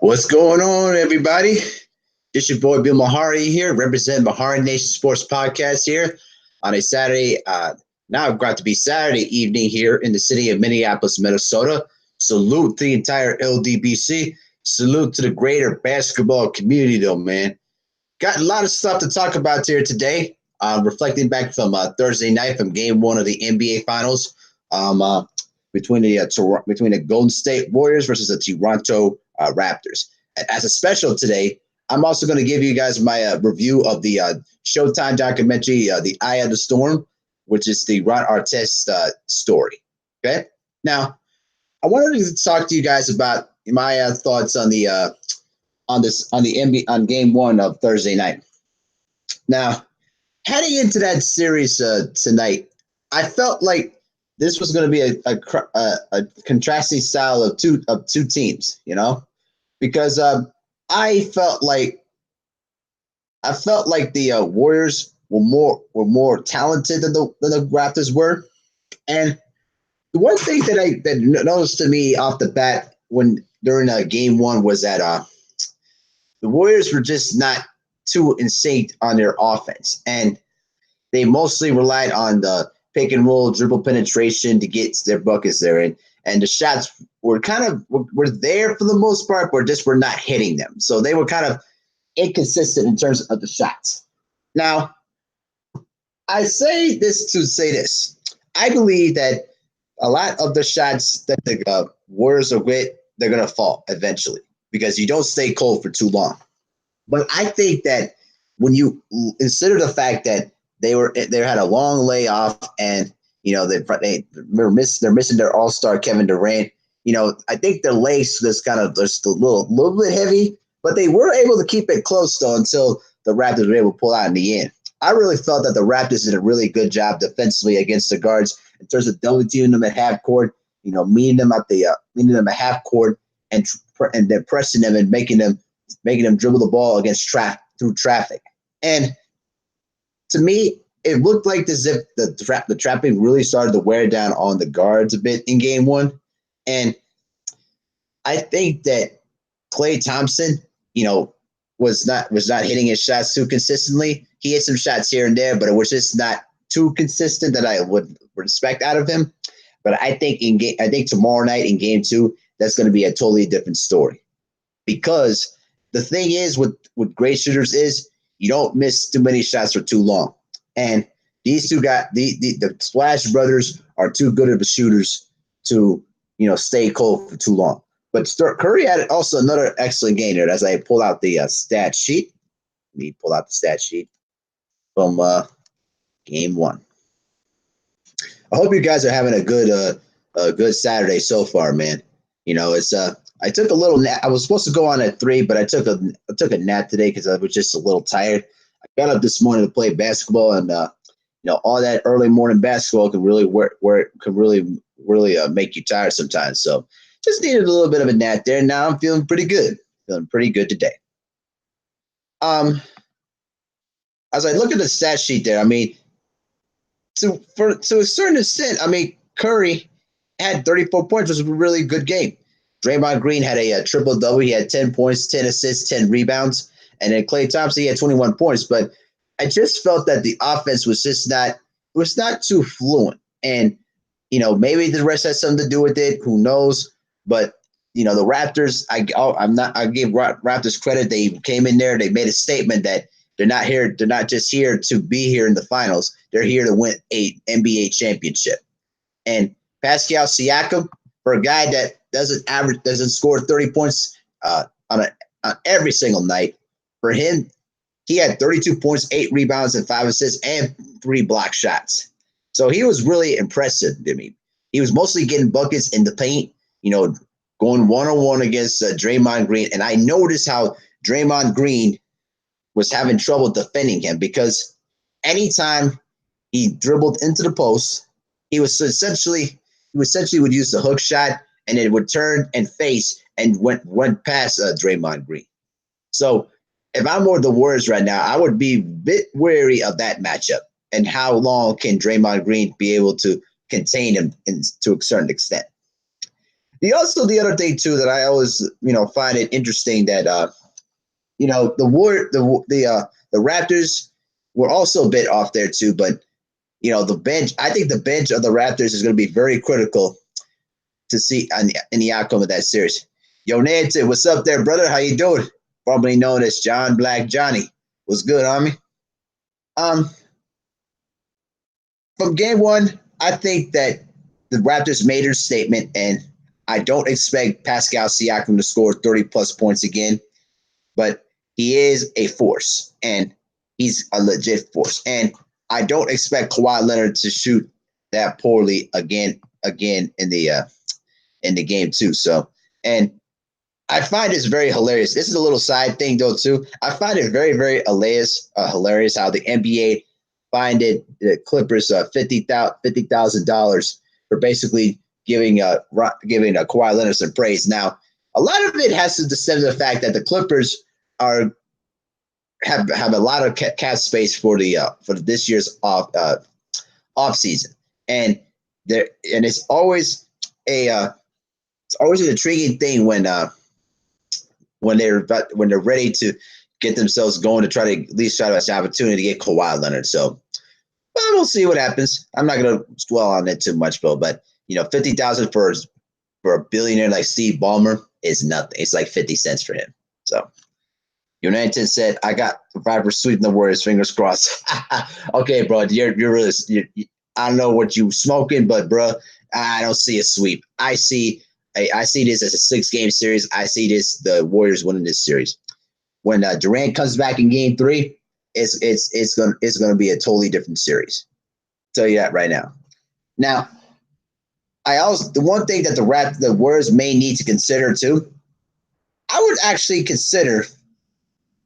What's going on, everybody? It's your boy Bill Mehari here, representing MehariNation Sports Podcast here on a Saturday. Now I've got to be Saturday evening here in the city of Minneapolis, Minnesota. Salute the entire LDBC. Salute to the greater basketball community, though, man. Got a lot of stuff to talk about here today. Reflecting back from Thursday night from Game 1 of the NBA Finals between the Golden State Warriors versus the Toronto Raptors. As a special today, I'm also going to give you guys my review of the Showtime documentary, The Eye of the Storm, which is the Ron Artest story. Okay, now I wanted to talk to you guys about my thoughts on the NBA on Game 1 of Thursday night. Now, heading into that series tonight, I felt like this was going to be a contrasting style of two teams, you know, because I felt like the Warriors were more talented than the Raptors were, and the one thing that noticed to me off the bat during Game 1 was that the Warriors were just not too in sync on their offense, and they mostly relied on the pick and roll, dribble penetration to get their buckets there, and the shots were were there for the most part, but just were not hitting them. So they were kind of inconsistent in terms of the shots. Now, I say this to say this. I believe that a lot of the shots that the Warriors are with, they're going to fall eventually because you don't stay cold for too long. But I think that when you consider the fact that they had a long layoff, and you know they're missing their all-star Kevin Durant. You know, I think their legs just a little bit heavy, but they were able to keep it close though until the Raptors were able to pull out in the end. I really felt that the Raptors did a really good job defensively against the guards in terms of double teaming them at half court. You know, meeting them at half court and then pressing them and making them dribble the ball through traffic. And to me, it looked like as if the trapping really started to wear down on the guards a bit in Game 1. And I think that Klay Thompson, you know, was not hitting his shots too consistently. He hit some shots here and there, but it was just not too consistent that I would respect out of him. But I think tomorrow night in Game 2, that's going to be a totally different story. Because the thing is with great shooters is you don't miss too many shots for too long. And these two guys, the Splash brothers, are too good of shooters to, you know, stay cold for too long. But Curry had also another excellent game there as I pull out the stat sheet. Let me pull out the stat sheet from Game 1. I hope you guys are having a good Saturday so far, man. You know, it's I took a little nap. I was supposed to go on at 3, but I took a nap today because I was just a little tired. I got up this morning to play basketball, and you know, all that early morning basketball can really make you tired sometimes. So just needed a little bit of a nap there. Now I'm feeling pretty good. Feeling pretty good today. As I look at the stat sheet there, I mean, to a certain extent, I mean, Curry had 34 points, which was a really good game. Draymond Green had a triple-double. He had 10 points, 10 assists, 10 rebounds. And then Klay Thompson, he had 21 points. But I just felt that the offense was just not too fluent. And, you know, maybe the rest has something to do with it. Who knows? But, you know, the Raptors, I give Raptors credit. They came in there. They made a statement that they're not here. They're not just here to be here in the finals. They're here to win a NBA championship. And Pascal Siakam, for a guy that doesn't score 30 points on every single night, for him, he had 32 points, 8 rebounds, and 5 assists, and 3 block shots. So he was really impressive to me. He was mostly getting buckets in the paint, you know, going one-on-one against Draymond Green. And I noticed how Draymond Green was having trouble defending him because anytime he dribbled into the post, he essentially would use the hook shot and it would turn and face and went past Draymond Green. So if I'm more the Warriors right now, I would be a bit wary of that matchup and how long can Draymond Green be able to contain him to a certain extent. The other thing too that I always find it interesting that the Raptors were also a bit off there too, but the bench. I think the bench of the Raptors is going to be very critical to see in the outcome of that series. Yo, Nancy, what's up there, brother? How you doing? Formerly known as John Black Johnny. What's good, homie? From game one, I think that the Raptors made their statement, and I don't expect Pascal Siakam to score 30-plus points again, but he is a force, and he's a legit force. And I don't expect Kawhi Leonard to shoot that poorly again in the game too. So, and I find this very hilarious. This is a little side thing though too. I find it very, very hilarious how the NBA fined the Clippers $50,000 for basically giving a Kawhi Leonard some praise. Now, a lot of it has to stem to the fact that the Clippers have a lot of cap space for this year's off season, and it's always an intriguing thing when they're ready to get themselves going to try to at least try to have an opportunity to get Kawhi Leonard. So, well, we'll see what happens. I'm not going to dwell on it too much, Bill, but $50,000 for a billionaire like Steve Ballmer is nothing. It's like 50 cents for him. So. United said, "I got the Raptors sweeping the Warriors. Fingers crossed." Okay, bro, you're really. I don't know what you smoking, but bro, I don't see a sweep. I see this as a 6-game series. I see the Warriors winning this series. When Durant comes back in Game 3, it's gonna be a totally different series. I'll tell you that right now. Now, the one thing that the Warriors may need to consider too, I would actually consider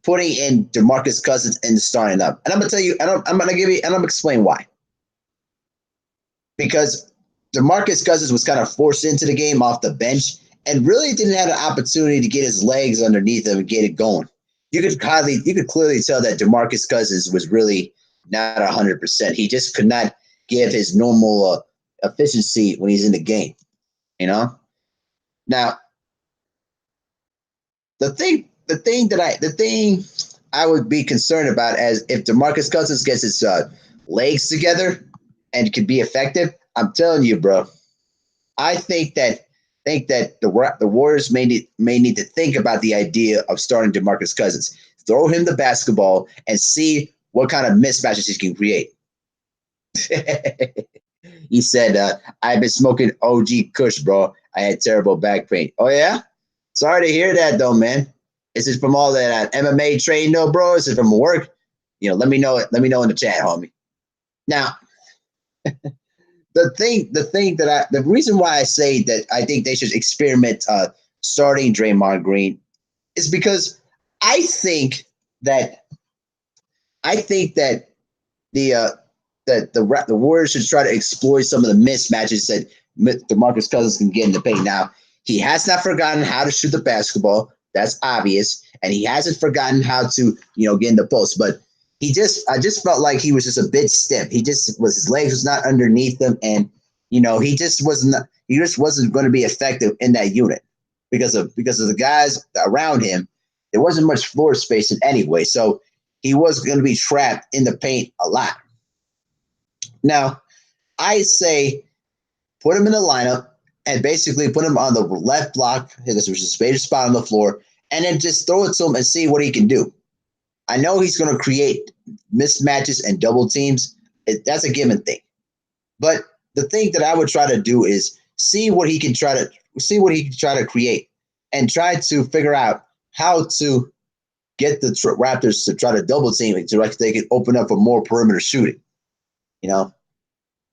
putting in DeMarcus Cousins and starting up. And I'm going to tell you, and I'm going to explain why. Because DeMarcus Cousins was kind of forced into the game off the bench and really didn't have an opportunity to get his legs underneath him and get it going. You could clearly tell that DeMarcus Cousins was really not 100%. He just could not give his normal efficiency when he's in the game, Now, the thing I would be concerned about as if DeMarcus Cousins gets his legs together and can be effective, I'm telling you, bro, I think that the Warriors may need to think about the idea of starting DeMarcus Cousins. Throw him the basketball and see what kind of mismatches he can create. He said, "I've been smoking OG Kush, bro. I had terrible back pain." Oh yeah? Sorry to hear that though, man. Is it from all that MMA training, though, bro? Is it from work? Let me know it. Let me know in the chat, homie. Now, the reason why I say that I think they should experiment starting Draymond Green is because I think that the Warriors should try to exploit some of the mismatches that DeMarcus Cousins can get in the paint. Now, he has not forgotten how to shoot the basketball. That's obvious. And he hasn't forgotten how to, get in the post. But I just felt like he was just a bit stiff. His legs was not underneath him. And, he just wasn't going to be effective in that unit because of the guys around him. There wasn't much floor space anyway. So he was going to be trapped in the paint a lot. Now, I say put him in the lineup and basically put him on the left block, which is his favorite spot on the floor, and then just throw it to him and see what he can do. I know he's going to create mismatches and double teams. That's a given thing. But the thing that I would try to do is see what he can try to create and try to figure out how to get the Raptors to try to double team it so they can open up for more perimeter shooting.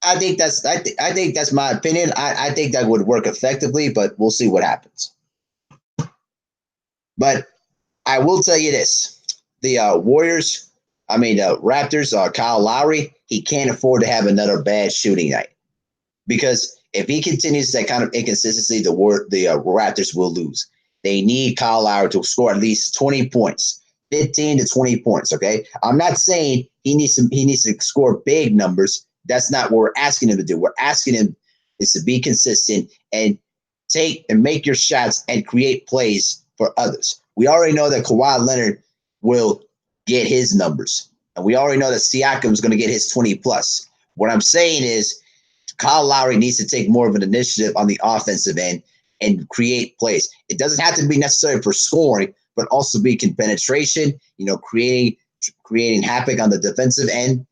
I think that's my opinion. I think that would work effectively, but we'll see what happens. But I will tell you this. The Raptors, Kyle Lowry, he can't afford to have another bad shooting night. Because If he continues that kind of inconsistency, the Raptors will lose. They need Kyle Lowry to score at least 20 points, 15 to 20 points. Okay, I'm not saying he needs to score big numbers. That's not what we're asking him to do. We're asking him is to be consistent and take and make your shots and create plays for others. We already know that Kawhi Leonard will get his numbers, and we already know that Siakam is going to get his 20 plus. What I'm saying is Kyle Lowry needs to take more of an initiative on the offensive end and create plays. It doesn't have to be necessary for scoring, but also be penetration, creating havoc on the defensive end,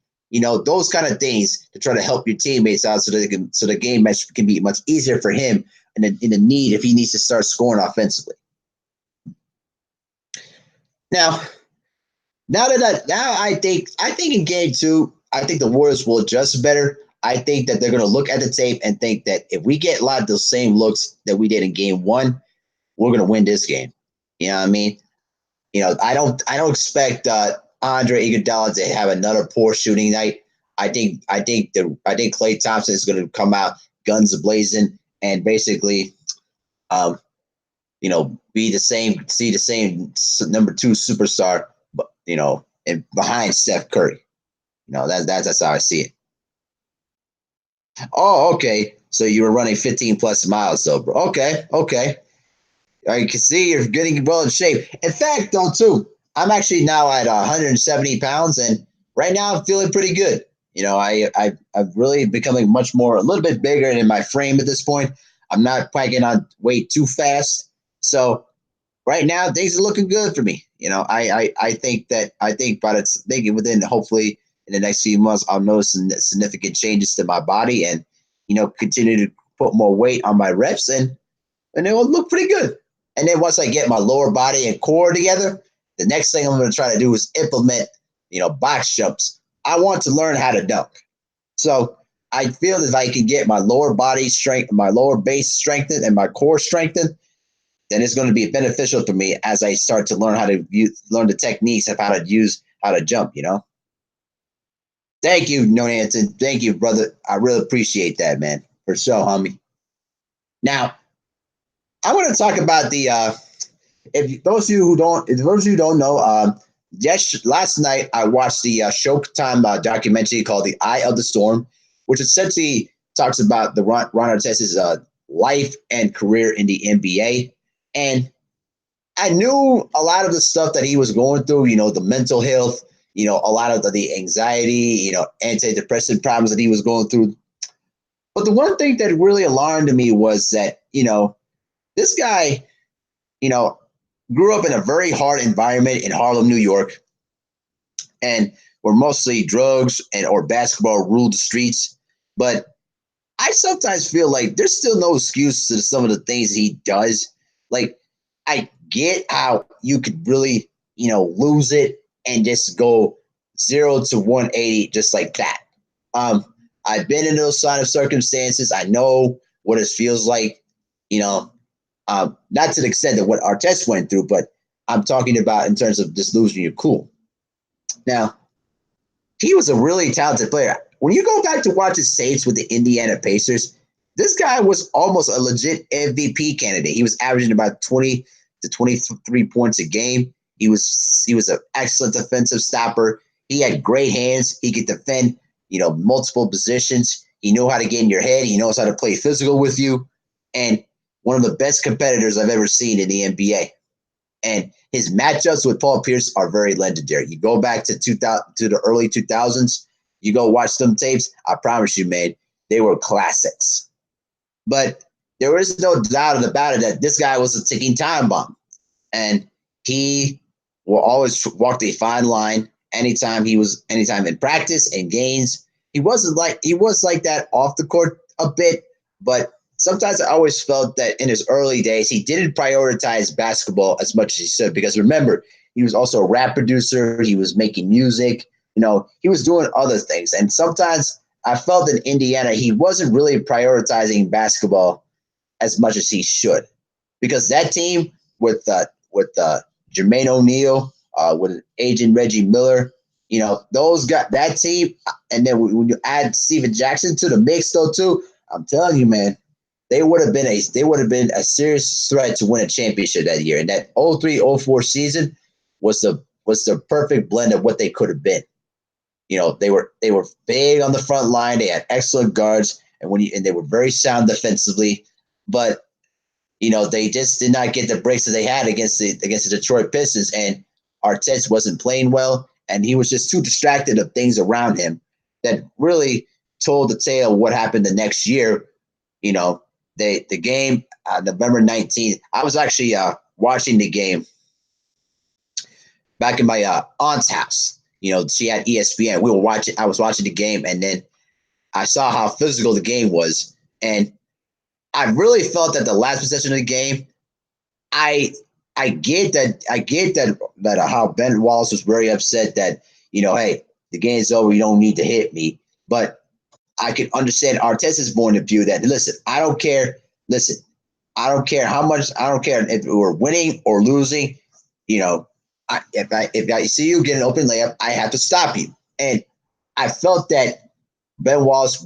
those kind of things to try to help your teammates out so the game match can be much easier for him in the need if he needs to start scoring offensively. Now I think in game 2, I think the Warriors will adjust better. I think that they're going to look at the tape and think that if we get a lot of those same looks that we did in game 1, we're going to win this game. You know what I mean? I don't expect Andre Iguodala to have another poor shooting night. I think Klay Thompson is going to come out guns blazing and basically, see the same number 2 superstar, and behind Steph Curry. That's how I see it. Oh, okay. So you were running 15 plus miles, though, bro. Okay. I can see you're getting well in shape. In fact, though, too, I'm actually now at 170 pounds, and right now I'm feeling pretty good. I've really becoming a little bit bigger in my frame at this point. I'm not packing on weight too fast. So right now things are looking good for me. I think within hopefully in the next few months I'll notice some significant changes to my body and continue to put more weight on my reps and it will look pretty good. And then once I get my lower body and core together, the next thing I'm going to try to do is implement box jumps. I want to learn how to dunk. So I feel if I can get my lower body strength, my lower base strengthened and my core strengthened, then it's going to be beneficial for me as I start to learn learn the techniques of how to jump, Thank you, Anton. Thank you, brother. I really appreciate that, man. For sure, homie. Now, I want to talk about the if those of you who don't know, last night I watched the Showtime documentary called "The Eye of the Storm," which essentially talks about the Ron Artest's life and career in the NBA. And I knew a lot of the stuff that he was going through, the mental health, a lot of the anxiety, antidepressant problems that he was going through. But the one thing that really alarmed me was that, this guy, grew up in a very hard environment in Harlem, New York, and where mostly drugs or basketball ruled the streets. But I sometimes feel like there's still no excuse to some of the things he does. Like, I get how you could really, lose it and just go 0 to 180 just like that. I've been in those kind of circumstances. I know what it feels like, not to the extent of what Artest went through, but I'm talking about in terms of just losing your cool. Now, he was a really talented player. When you go back to watch his tapes with the Indiana Pacers, this guy was almost a legit MVP candidate. He was averaging about 20 to 23 points a game. He was an excellent defensive stopper. He had great hands. He could defend, multiple positions. He knew how to get in your head. He knows how to play physical with you. And one of the best competitors I've ever seen in the NBA. And his matchups with Paul Pierce are very legendary. You go back to the early 2000s, you go watch them tapes, I promise you, man, they were classics. But there is no doubt about it that this guy was a ticking time bomb. And he will always walk the fine line anytime in practice and games. He was like that off the court a bit, but sometimes I always felt that in his early days, he didn't prioritize basketball as much as he should. Because remember, he was also a rap producer. He was making music. He was doing other things. And sometimes I felt in Indiana, he wasn't really prioritizing basketball as much as he should. Because that team with Jermaine O'Neal, with agent Reggie Miller, those got that team. And then when you add Steven Jackson to the mix, though, too, I'm telling you, man, they would have been a serious threat to win a championship that year. And that 03-04 season was the perfect blend of what they could have been. They were big on the front line. They had excellent guards, and they were very sound defensively, but they just did not get the breaks that they had against the Detroit Pistons. And Artest wasn't playing well, and he was just too distracted of things around him that really told the tale of what happened the next year. The game, November 19th, I was actually watching the game back in my aunt's house. She had ESPN. I was watching the game, and then I saw how physical the game was. And I really felt that the last possession of the game, I get that how Ben Wallace was very upset that, hey, the game's over, you don't need to hit me. But I can understand Artest's point of view that, listen, I don't care. Listen, I don't care how much. I don't care if we're winning or losing. If I see you get an open layup, I have to stop you. And I felt that Ben Wallace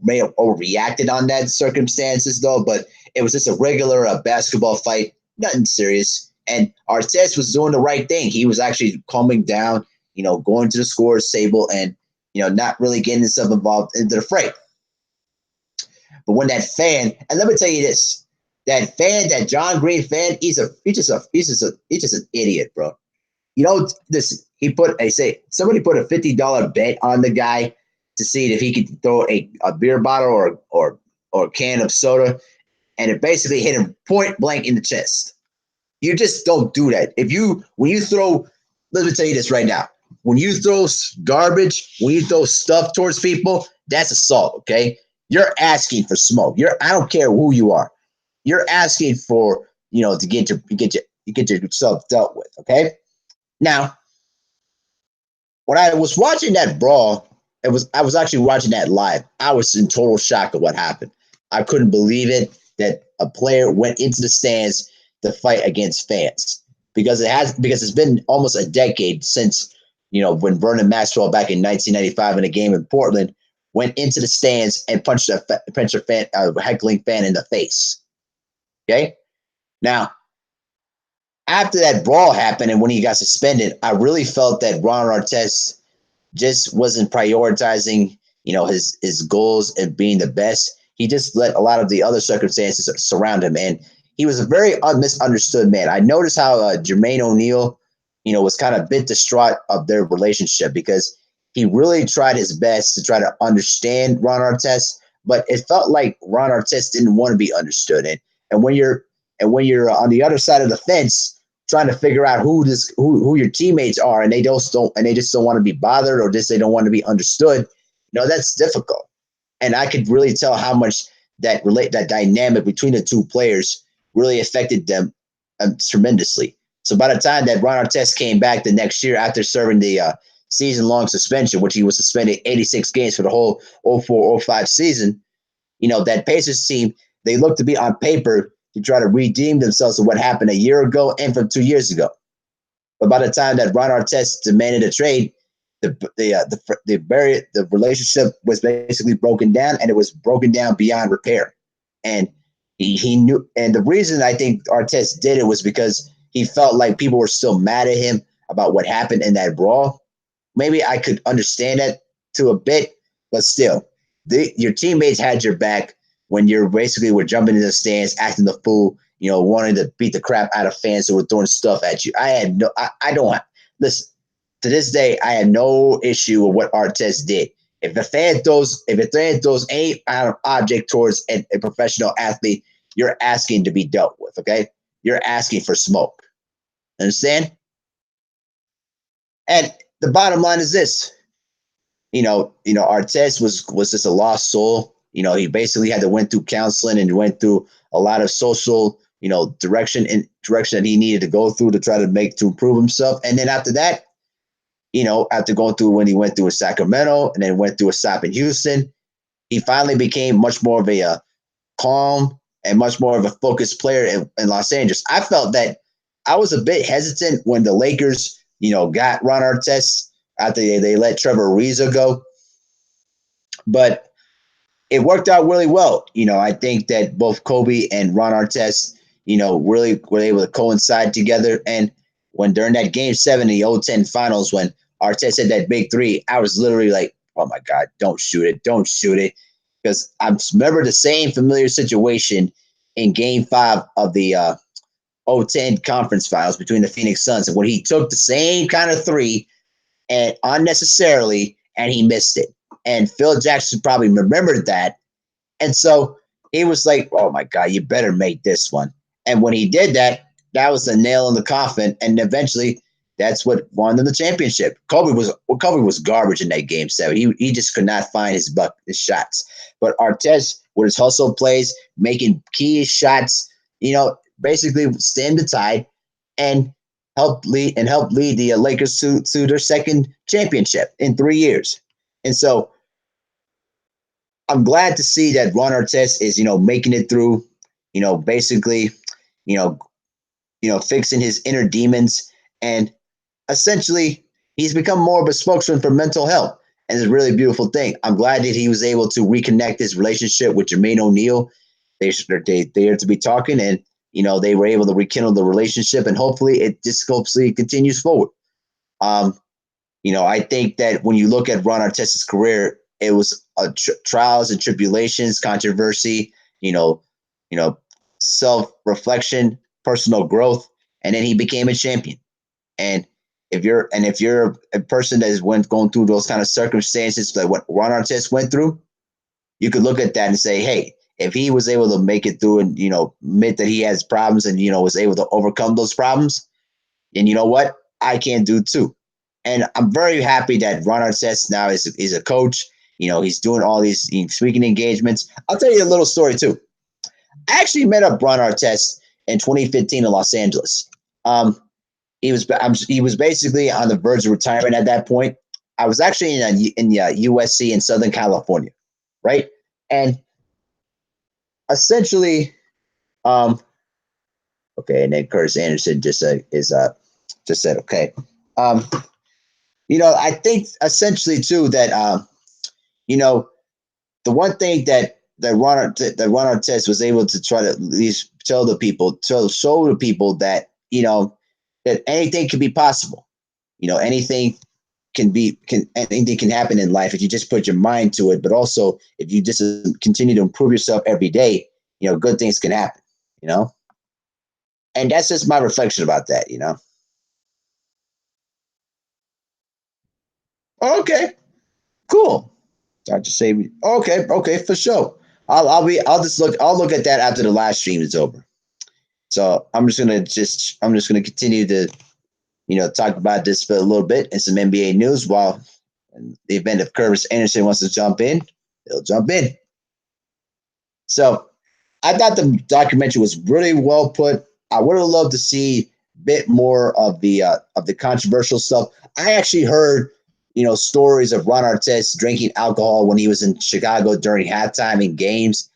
may have overreacted on that circumstances, though, but it was just a regular basketball fight, nothing serious. And Artest was doing the right thing. He was actually calming down, going to the scorer's table and, not really getting himself involved into the fray. But when that fan, and let me tell you this, that John Green fan, he's just an idiot, bro. Somebody put a $50 bet on the guy to see if he could throw a beer bottle or a can of soda, and it basically hit him point blank in the chest. You just don't do that. Let me tell you this right now. When you throw garbage, when you throw stuff towards people, that's assault, okay? You're asking for smoke. I don't care who you are. You're asking for, to get yourself dealt with, okay? Now, when I was watching that brawl, I was actually watching that live. I was in total shock of what happened. I couldn't believe it that a player went into the stands to fight against fans because it's been almost a decade since, when Vernon Maxwell back in 1995 in a game in Portland went into the stands and punched a heckling fan in the face. Okay? Now, after that brawl happened and when he got suspended, I really felt that Ron Artest just wasn't prioritizing, his goals and being the best. He just let a lot of the other circumstances surround him, and he was a very misunderstood man. I noticed how Jermaine O'Neal, was kind of a bit distraught of their relationship because he really tried his best to try to understand Ron Artest, but it felt like Ron Artest didn't want to be understood. And when you're on the other side of the fence trying to figure out who your teammates are, and they just don't want to be bothered, or just they don't want to be understood, that's difficult. And I could really tell how much that dynamic between the two players really affected them tremendously. So by the time that Ron Artest came back the next year after serving the season-long suspension, which he was suspended 86 games for the whole 04-05 season, that Pacers team, they looked to be on paper to try to redeem themselves of what happened a year ago and from 2 years ago. But by the time that Ron Artest demanded a trade, the relationship was basically broken down, and it was broken down beyond repair. And he knew, and the reason I think Artest did it was because he felt like people were still mad at him about what happened in that brawl. Maybe I could understand that to a bit, but still, your teammates had your back when you're basically were jumping in the stands, acting the fool, wanting to beat the crap out of fans who were throwing stuff at you. Listen, to this day, I had no issue with what Artest did. If a fan throws any object towards a professional athlete, you're asking to be dealt with, okay? You're asking for smoke. Understand? And the bottom line is this. Artest was just a lost soul. He basically had to went through counseling and went through a lot of social, direction that he needed to go through to improve himself. And then after that, after going through when he went through in Sacramento and then went through a stop in Houston, he finally became much more of a calm and much more of a focused player in Los Angeles. I felt that I was a bit hesitant when the Lakers, got Ron Artest after they let Trevor Ariza go. But it worked out really well. I think that both Kobe and Ron Artest, really were able to coincide together. And when during that Game 7 in the 010 finals, when Artest hit that big three, I was literally like, oh my God, don't shoot it. Don't shoot it. Because I remember the same familiar situation in Game 5 of the 010 conference finals between the Phoenix Suns, and when he took the same kind of three and unnecessarily, and he missed it. And Phil Jackson probably remembered that. And so he was like, oh my God, you better make this one. And when he did that, that was the nail in the coffin. And eventually that's what won them the championship. Kobe was garbage in that Game 7. He just could not find his shots. But Artest, with his hustle plays, making key shots, basically stemmed the tide and helped lead the Lakers to their second championship in 3 years. And so I'm glad to see that Ron Artest is, making it through, basically, you know, fixing his inner demons, and essentially he's become more of a spokesman for mental health. And it's a really beautiful thing. I'm glad that he was able to reconnect his relationship with Jermaine O'Neal. They are to be talking, and they were able to rekindle the relationship, and hopefully it continues forward. I think that when you look at Ron Artest's career, it was trials and tribulations, controversy, self-reflection, personal growth, and then he became a champion. And if you're a person that is going through those kind of circumstances like what Ron Artest went through, you could look at that and say, hey, if he was able to make it through and admit that he has problems and was able to overcome those problems, then you know what, I can do too. And I'm very happy that Ron Artest now is a coach. He's doing all these speaking engagements. I'll tell you a little story too. I actually met up Ron Artest in 2015 in Los Angeles. He was basically on the verge of retirement at that point. I was actually in USC in Southern California, right? And essentially, okay, and then Curtis Anderson just said okay. I think essentially too that the one thing that Ron Artest was able to try to at least show the people that that anything can be possible. Anything anything can happen in life if you just put your mind to it. But also, if you just continue to improve yourself every day, good things can happen. And that's just my reflection about that. Okay, cool. Start to say, okay, for sure. I'll look at that after the live stream is over. So I'm just gonna continue to talk about this for a little bit and some NBA news. While in the event if Curtis Anderson wants to jump in, he'll jump in. So I thought the documentary was really well put. I would have loved to see a bit more of the controversial stuff. I actually heard stories of Ron Artest drinking alcohol when he was in Chicago during halftime in games,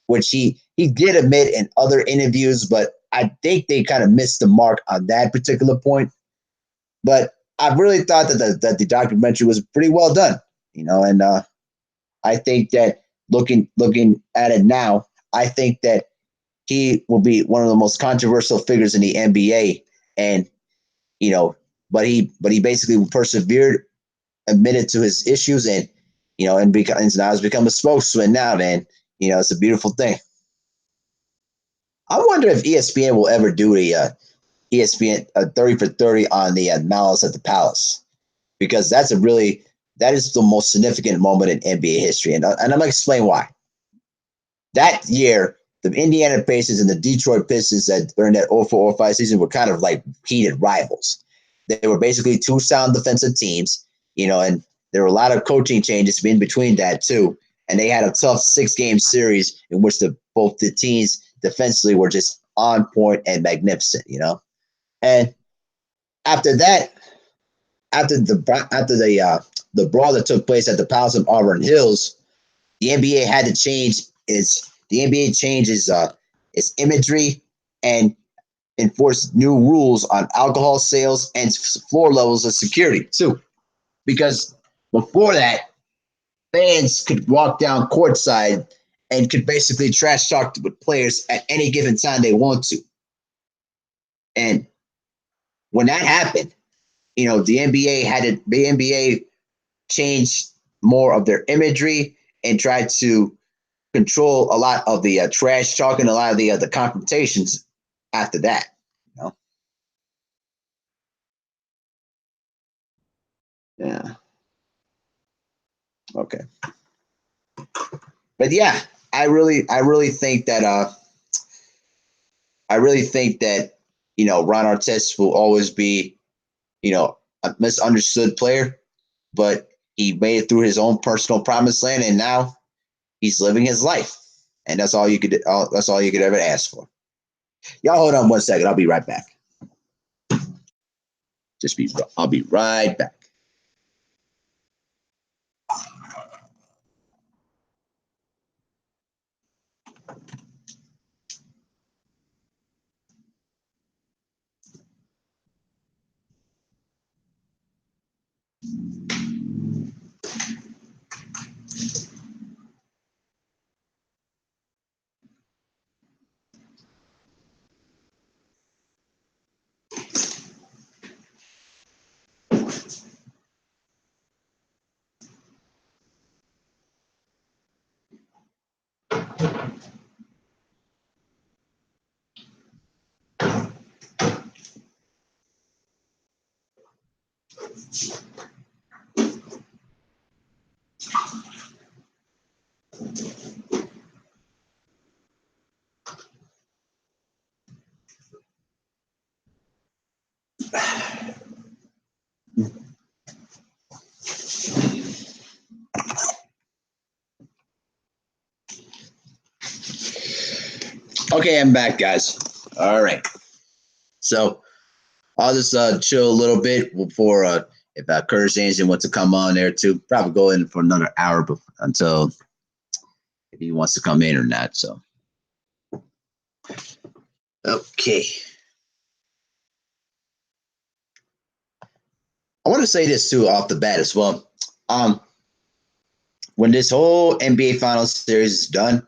which he did admit in other interviews, but I think they kind of missed the mark on that particular point. But I really thought that the documentary was pretty well done, and I think that looking at it now, I think that he will be one of the most controversial figures in the NBA, and but he basically persevered, admitted to his issues, and and now has become a spokesman now, man. It's a beautiful thing. I wonder if ESPN will ever do a ESPN 30 for 30 on the Malice at the Palace, because that is the most significant moment in NBA history, and I'm gonna explain why. That year, the Indiana Pacers and the Detroit Pistons that during that 04-05 season were kind of like heated rivals. They were basically two sound defensive teams, and there were a lot of coaching changes in between that too. And they had a tough 6-game series in which both the teams defensively were just on point and magnificent, And after that, after the brawl that took place at the Palace of Auburn Hills, the NBA had to change its imagery and enforce new rules on alcohol sales and floor levels of security too. Because before that, fans could walk down courtside and could basically trash talk with players at any given time they want to. And when that happened, the NBA changed more of their imagery and tried to control a lot of the trash talk and a lot of the confrontations after that. You know? Yeah. Okay. But yeah, I really think that Ron Artest will always be, a misunderstood player, but he made it through his own personal promised land, and now he's living his life, and that's all you could ever ask for. Y'all hold on 1 second. I'll be right back. I'll be right back. Okay, I'm back, guys. All right. So I'll just chill a little bit before if Curtis Anderson wants to come on there too. Probably go in for another hour until if he wants to come in or not. So okay. I want to say this too off the bat as well. When this whole NBA Finals series is done,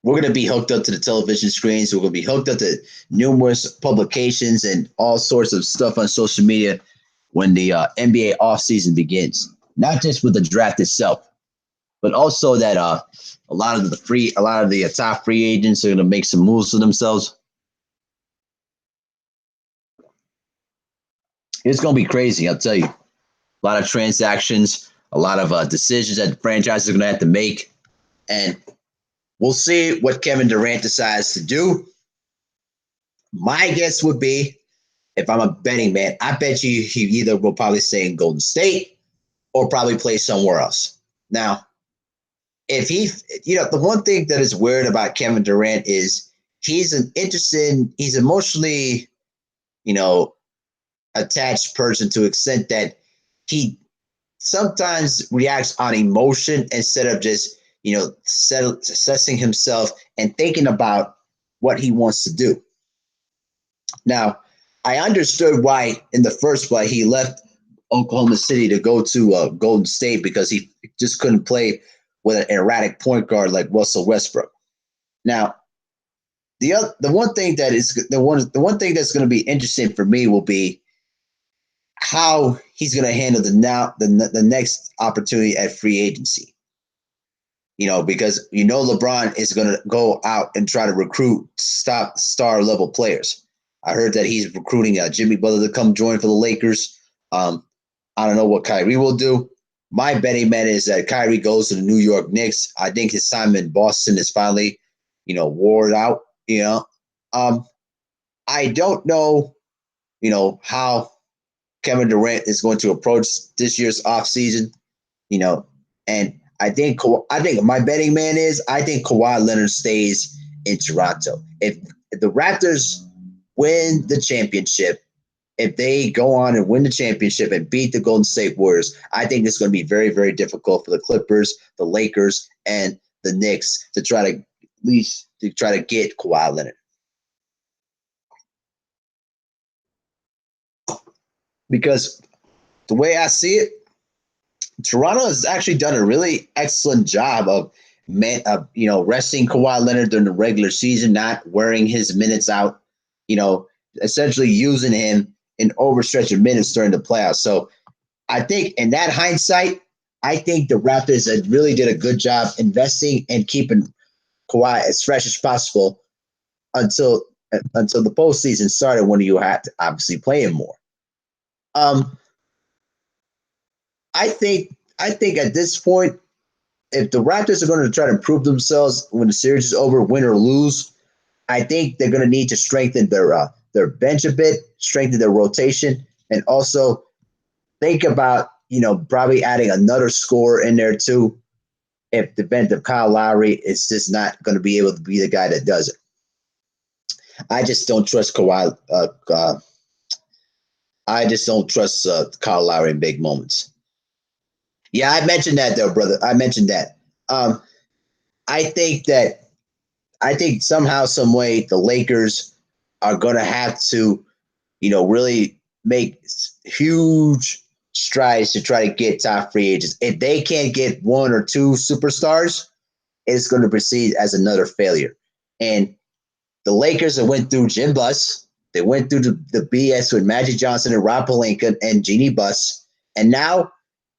we're going to be hooked up to the television screens. We're going to be hooked up to numerous publications and all sorts of stuff on social media when the NBA offseason begins. Not just with the draft itself, but also that a lot of the top free agents are going to make some moves for themselves. It's going to be crazy, I'll tell you. A lot of transactions, a lot of decisions that the franchises are going to have to make, and we'll see what Kevin Durant decides to do. My guess would be, if I'm a betting man, I bet you he either will probably stay in Golden State or probably play somewhere else. Now, if the one thing that is weird about Kevin Durant is he's emotionally, attached person to an extent that he sometimes reacts on emotion instead of just, assessing himself and thinking about what he wants to do. Now, I understood why in the first place he left Oklahoma City to go to Golden State, because he just couldn't play with an erratic point guard like Russell Westbrook. Now, the one thing that's going to be interesting for me will be how he's going to handle the next opportunity at free agency. Because LeBron is going to go out and try to recruit star level players. I heard that he's recruiting Jimmy Butler to come join for the Lakers. I don't know what Kyrie will do. My betting man is that Kyrie goes to the New York Knicks. I think his time in Boston is finally, wore out. I don't know, how Kevin Durant is going to approach this year's offseason, and I think my betting man is I think Kawhi Leonard stays in Toronto. If the Raptors win the championship, if they go on and win the championship and beat the Golden State Warriors, I think it's going to be very, very difficult for the Clippers, the Lakers, and the Knicks to try to get Kawhi Leonard. Because the way I see it, Toronto has actually done a really excellent job of resting Kawhi Leonard during the regular season, not wearing his minutes out, essentially using him in overstretch of minutes during the playoffs. So I think in that hindsight, I think the Raptors really did a good job investing and keeping Kawhi as fresh as possible until the postseason started, when you had to obviously play him more. I think at this point, if the Raptors are going to try to improve themselves when the series is over, win or lose, I think they're going to need to strengthen their bench a bit, strengthen their rotation, and also think about probably adding another scorer in there too. If the bench of Kyle Lowry is just not going to be able to be the guy that does it, I just don't trust Kawhi. I just don't trust Kyle Lowry in big moments. Yeah, I mentioned that though, brother. I mentioned that. I think somehow, some way, the Lakers are going to have to, really make huge strides to try to get top free agents. If they can't get one or two superstars, it's going to proceed as another failure. And the Lakers have went through Jim Buss. They went through the BS with Magic Johnson and Rob Pelinka and Jeannie Buss. And now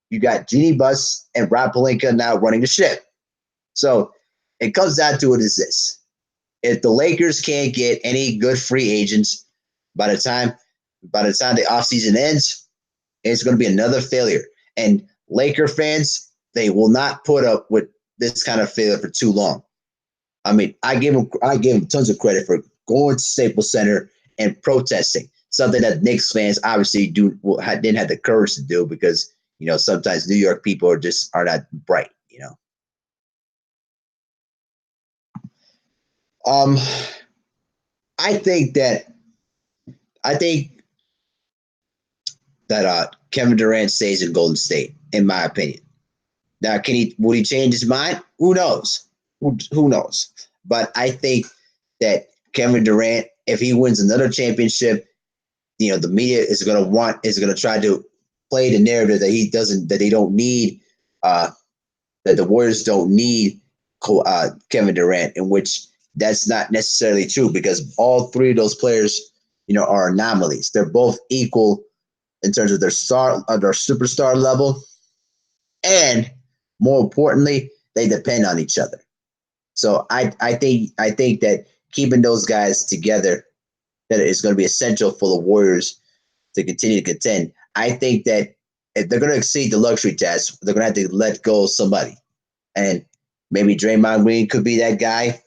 you got Jeannie Buss and Rob Pelinka now running the ship. So it comes down to it is this. If the Lakers can't get any good free agents by the time the offseason ends, it's going to be another failure. And Laker fans, they will not put up with this kind of failure for too long. I mean, I gave him tons of credit for going to Staples Center and protesting, something that Knicks fans obviously didn't have the courage to do because, sometimes New York people are not bright, I think that Kevin Durant stays in Golden State, in my opinion. Now, would he change his mind? Who knows? Who knows? But I think that Kevin Durant, if he wins another championship, the media is going to try to play the narrative that the Warriors don't need Kevin Durant, in which that's not necessarily true because all three of those players, are anomalies. They're both equal in terms of their superstar level, and more importantly, they depend on each other. So I think that keeping those guys together that is going to be essential for the Warriors to continue to contend. I think that if they're going to exceed the luxury tax, they're going to have to let go of somebody, and maybe Draymond Green could be that guy,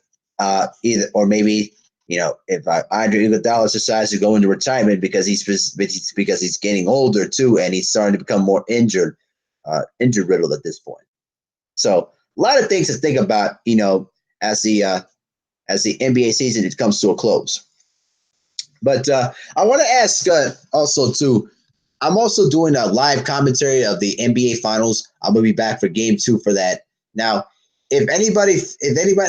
either, or maybe if Andre Iguodala decides to go into retirement because he's getting older too, and he's starting to become more injured riddled at this point. So a lot of things to think about, as the NBA season comes to a close. But I want to ask also too. I'm also doing a live commentary of the NBA Finals. I'm gonna be back for Game 2 for that. Now, if anybody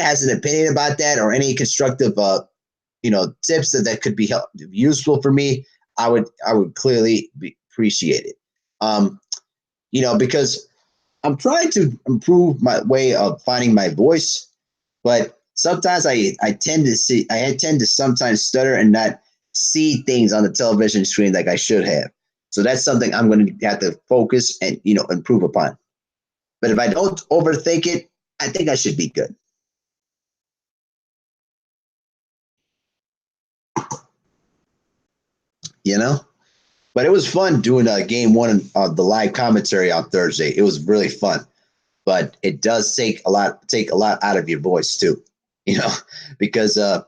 has an opinion about that or any constructive tips that could be useful for me, I would clearly appreciate it. Because I'm trying to improve my way of finding my voice, but sometimes I tend to sometimes stutter and not see things on the television screen like I should have. So that's something I'm going to have to focus and improve upon. But if I don't overthink it, I think I should be good. But it was fun doing Game 1 of the live commentary on Thursday. It was really fun, but it does take a lot out of your voice too, because a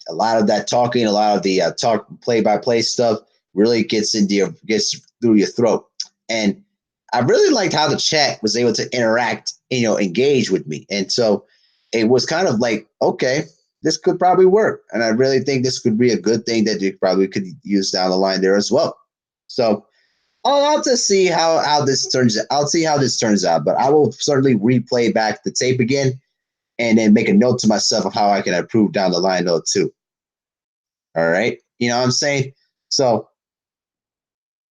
lot of that talking, a lot of the talk play-by-play stuff really gets through your throat. And I really liked how the chat was able to interact, engage with me. And so it was kind of like, okay, this could probably work. And I really think this could be a good thing that you probably could use down the line there as well. So I'll just see how this turns out. I'll see how this turns out, but I will certainly replay back the tape again and then make a note to myself of how I can improve down the line though too. All right. You know what I'm saying? So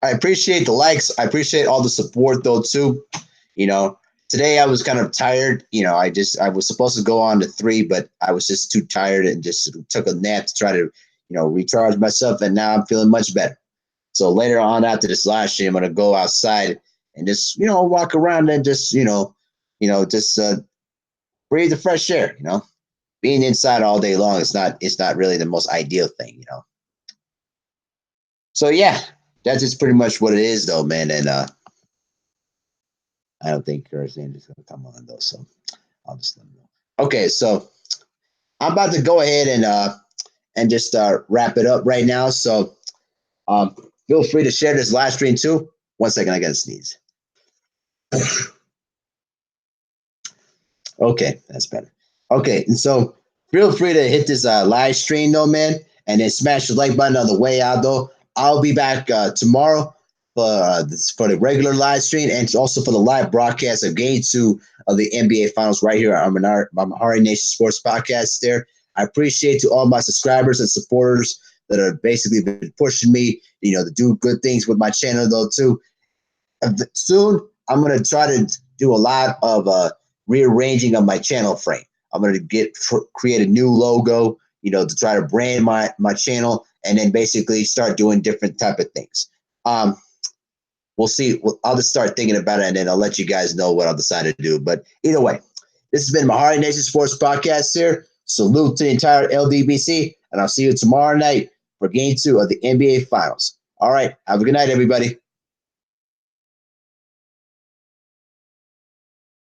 I appreciate the likes. I appreciate all the support though too. You know, today I was kind of tired. You know, I was supposed to go on to 3, but I was just too tired and just took a nap to try to, recharge myself. And now I'm feeling much better. So later on after this live stream, I'm gonna go outside and just, walk around and just, just breathe the fresh air. Being inside all day long is not really the most ideal thing. So yeah, that's just pretty much what it is, though, man. And I don't think Curtis Andrews gonna come on though, so I'll just let him know. Okay, so I'm about to go ahead and just wrap it up right now. So feel free to share this live stream too. 1 second, I gotta sneeze. Okay, that's better. Okay, and so feel free to hit this live stream though, man, and then smash the like button on the way out though. I'll be back tomorrow for the regular live stream and also for the live broadcast of Game 2 of the NBA Finals right here on MehariNation Sports Podcast there. I appreciate to all my subscribers and supporters that are basically been pushing me, to do good things with my channel though too. Soon, I'm going to try to do a lot of rearranging of my channel frame. I'm going to create a new logo, to try to brand my channel and then basically start doing different type of things. We'll see. I'll just start thinking about it and then I'll let you guys know what I'll decide to do. But either way, this has been MehariNation Sports Podcast here. Salute to the entire LDBC, and I'll see you tomorrow night for Game 2 of the NBA Finals. All right. Have a good night, everybody.